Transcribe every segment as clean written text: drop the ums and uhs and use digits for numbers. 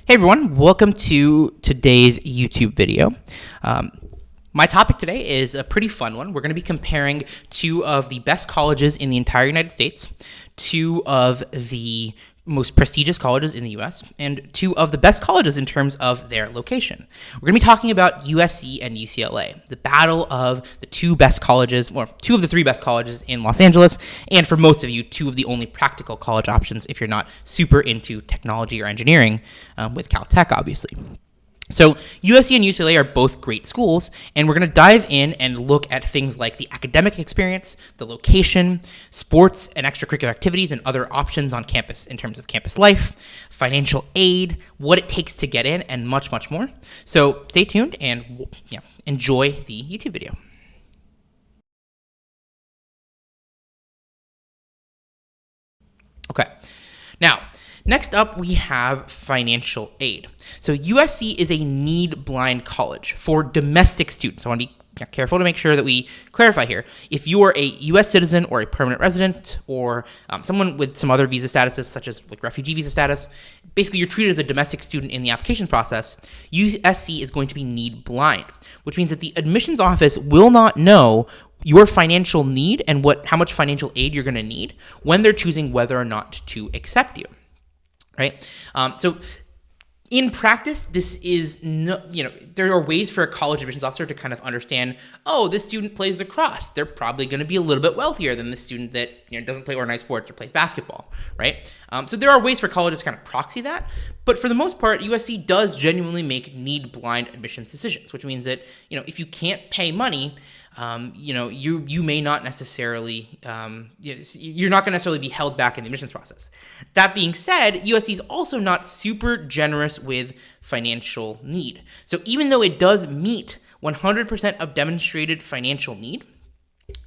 Hey everyone, welcome to today's YouTube video. My topic today is a pretty fun one. We're going to be comparing two of the best colleges in the entire United States, two of the most prestigious colleges in the US, and two of the best colleges in terms of their location. We're going to be talking about USC and UCLA, the battle of the two best colleges, or two of the three best colleges in Los Angeles, and for most of you, two of the only practical college options if you're not super into technology or engineering, with Caltech, obviously. So USC and UCLA are both great schools, and we're going to dive in and look at things like the academic experience, the location, sports and extracurricular activities, and other options on campus in terms of campus life, financial aid, what it takes to get in, and much, much more. So stay tuned and enjoy the YouTube video. Okay, now, next up, we have financial aid. So USC is a need-blind college for domestic students. I want to be careful to make sure that we clarify here. If you are a U.S. citizen or a permanent resident or someone with some other visa statuses, such as like refugee visa status, basically you're treated as a domestic student in the application process, USC is going to be need-blind, which means that the admissions office will not know your financial need and how much financial aid you're going to need when they're choosing whether or not to accept you. Right? So in practice, this is there are ways for a college admissions officer to kind of understand, oh, this student plays lacrosse. They're probably going to be a little bit wealthier than the student that doesn't play organized sports or plays basketball, right? So there are ways for colleges to kind of proxy that, but for the most part, USC does genuinely make need-blind admissions decisions, which means that if you can't pay money, you may not necessarily, you're not going to necessarily be held back in the admissions process. That being said, USC is also not super generous with financial need. So even though it does meet 100% of demonstrated financial need,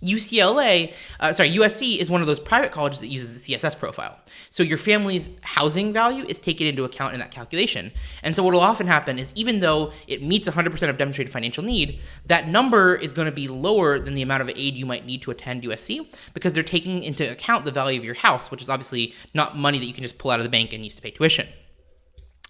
USC is one of those private colleges that uses the CSS profile. So your family's housing value is taken into account in that calculation. And so what will often happen is even though it meets 100% of demonstrated financial need, that number is going to be lower than the amount of aid you might need to attend USC because they're taking into account the value of your house, which is obviously not money that you can just pull out of the bank and use to pay tuition.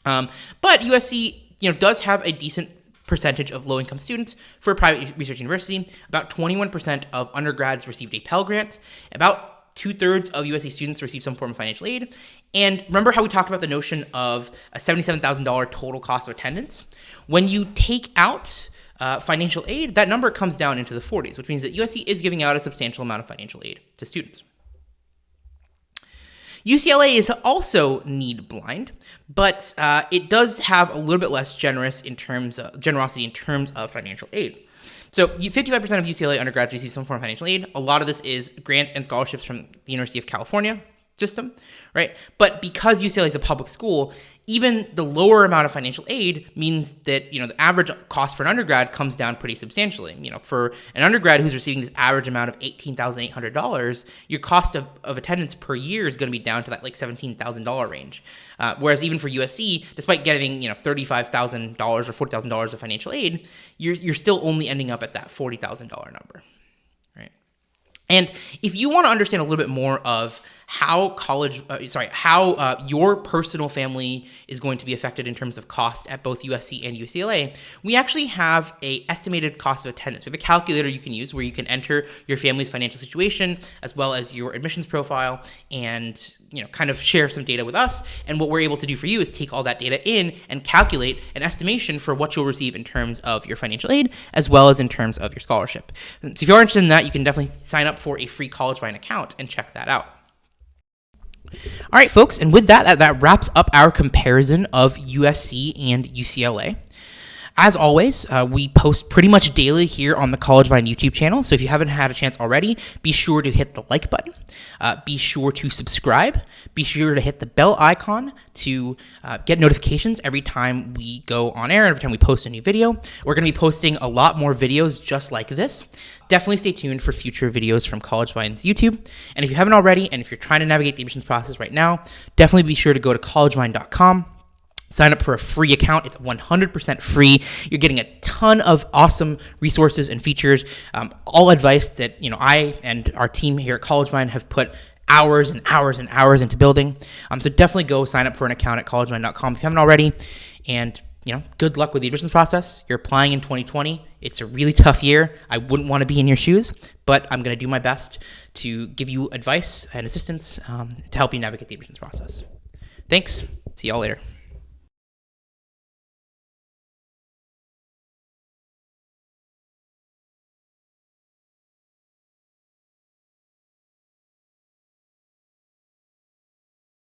But USC, does have a decent percentage of low-income students for a private research university. About 21% of undergrads received a Pell Grant. About 2/3 of USC students receive some form of financial aid. And remember how we talked about the notion of a $77,000 total cost of attendance? When you take out financial aid, that number comes down into the 40s, which means that USC is giving out a substantial amount of financial aid to students. UCLA is also need-blind, but it does have a little bit less generosity in terms of financial aid. So 55% of UCLA undergrads receive some form of financial aid. A lot of this is grants and scholarships from the University of California system, right? But because UCLA is a public school, even the lower amount of financial aid means that, the average cost for an undergrad comes down pretty substantially. For an undergrad who's receiving this average amount of $18,800, your cost of attendance per year is going to be down to that like $17,000 range. Whereas even for USC, despite getting, $35,000 or $40,000 of financial aid, you're still only ending up at that $40,000 number, right? And if you want to understand a little bit more of how your personal family is going to be affected in terms of cost at both USC and UCLA, we actually have a estimated cost of attendance. We have a calculator you can use where you can enter your family's financial situation as well as your admissions profile and kind of share some data with us. And what we're able to do for you is take all that data in and calculate an estimation for what you'll receive in terms of your financial aid as well as in terms of your scholarship. So if you're interested in that, you can definitely sign up for a free CollegeVine account and check that out. All right, folks, and with that wraps up our comparison of USC and UCLA. As always, we post pretty much daily here on the CollegeVine YouTube channel, so if you haven't had a chance already, be sure to hit the like button, be sure to subscribe, be sure to hit the bell icon to get notifications every time we go on air, every time we post a new video. We're going to be posting a lot more videos just like this. Definitely stay tuned for future videos from CollegeVine's YouTube. And if you haven't already, and if you're trying to navigate the admissions process right now, definitely be sure to go to collegevine.com. Sign up for a free account. It's 100% free. You're getting a ton of awesome resources and features, all advice that I and our team here at CollegeVine have put hours and hours and hours into building. So definitely go sign up for an account at collegevine.com if you haven't already. And good luck with the admissions process. You're applying in 2020. It's a really tough year. I wouldn't want to be in your shoes, but I'm going to do my best to give you advice and assistance to help you navigate the admissions process. Thanks. See y'all later.